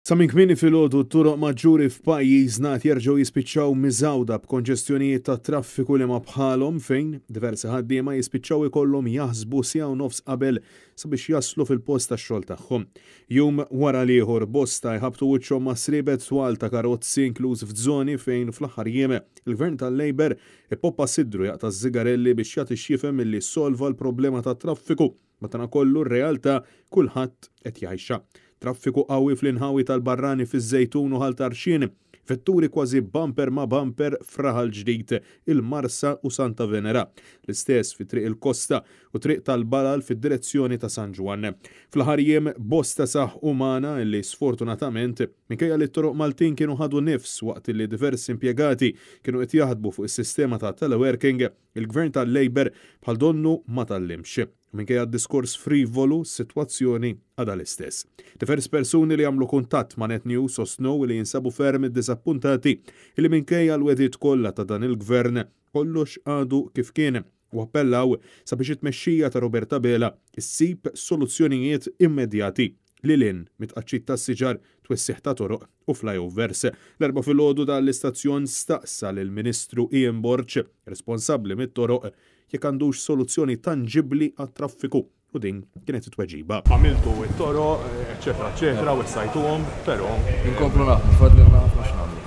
Sa minn kmieni filgħodu t-toroq maġġuri f'pajjiżna qed jerġgħu jispiċċaw miżawda b'konġestjonijiet ta' traffiku li ma bħalhom fejn diversi ħaddiema jispiċċaw ikollhom jaħsbu siegħa u nofs qabel sabiex jaslu fil-post tax-xogħol tagħhom. Jum wara ieħor bosta jħabtu wiċċhom ma' sriebet twal ta' karozzi inkluż f'żoni fejn fl-aħħar jiem il-Gvern tal-Labor ippoppa sidru jaqta' żigarelli biex jagħti x'jifhem milli solva l-problema tat traffiku madankollu r-realtà kulħadd qed jgħixha. Traffiku qawwi fl-inħawi tal-Barrani fiż-Żejtun u Ħaltarxien, vetturi kważi bumper ma' bumper f'Raħal Ġdid, il-Marsa u Santa Venera. L-istess fi triq il-Kosta u triq tal-Balal fid-direzzjoni ta' San Ġwan. Fl-aħħar jiem bosta saħ umana li sfortunatament minkejja li t-toroq Maltin kienu ħadu nifs waqt li diversi impjegati kienu qed jaħdmu fuq is-sistema ta' teleworking, il-Gvern tal-Labor bħal donnu ma tallimx. Minkejja d-diskors frivolu s-sitwazzjoni għadha l-istess. Diversi persuni li għamlu kuntatt ma' Net News sostnew li jinsabu ferm id-disappuntati li minkejja l-wedit kollha ta' dan il-gvern kollox għadu kif kien u appellaw sabiex it-tmexxija ta' Roberta Bela issib soluzzjonijiet immedjati li lin mitqaċċit tas-siġar twessiħ ta' toroq u flyovers. L-erba' filgħodu tal-istazzjon staqsa lill-Ministru Ian Borch, responsabbli mit-toroq, jekk għandux soluzzjoni tangibbli għat-traffiku u din kienet it-tweġiba. Għamiltu it-toroq, eċetera, eċetera, u sajtuhom, però inkomplu naħdmu, fadlilna ħafna x'nagħmlu.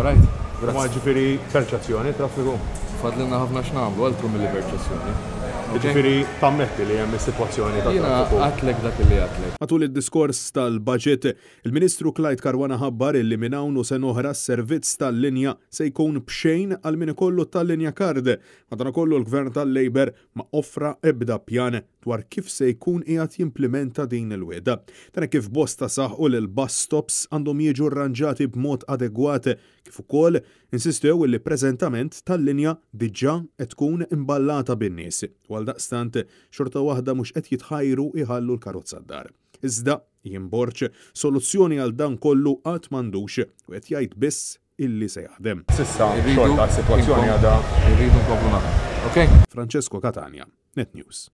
Alright? ma ġifieri perċezzjoni traffiku. Fadlilna ħafna x'nagħmlu altru milli perċezzjoni. Ġifieri tammetti li hemm is-sitwazzjoni ta' Jiena traffiku. għatlek dak li għatlek. Matul id-diskors tal-budget, il-Ministru Clyde Caruana ħabbar illi minn hawn u se oħra s-servizz tal-linja se jkun b'xejn għal min ikollu tal-linja kard. Madankollu l-Gvern tal-Labor ma offra ebda pjan dwar kif se jkun qiegħed jimplementa din il-weda. Dan kif bosta saħħu li l-bus stops għandhom jiġu rranġati b'mod adegwat kif ukoll insistew li preżentament tal-linja diġà qed tkun imballata bin-nies. Għaldaqstant xorta waħda mhux qed jitħajru iħallu l-karozza d-dar. Iżda Ian Borch soluzzjoni għal dan kollu qatt m'għandux u qed jgħid biss illi se jaħdem. Sissa xorta s-sitwazzjoni għadha. Irridu nkomplu naħdmu. Okay? Francesco Catania, Net News.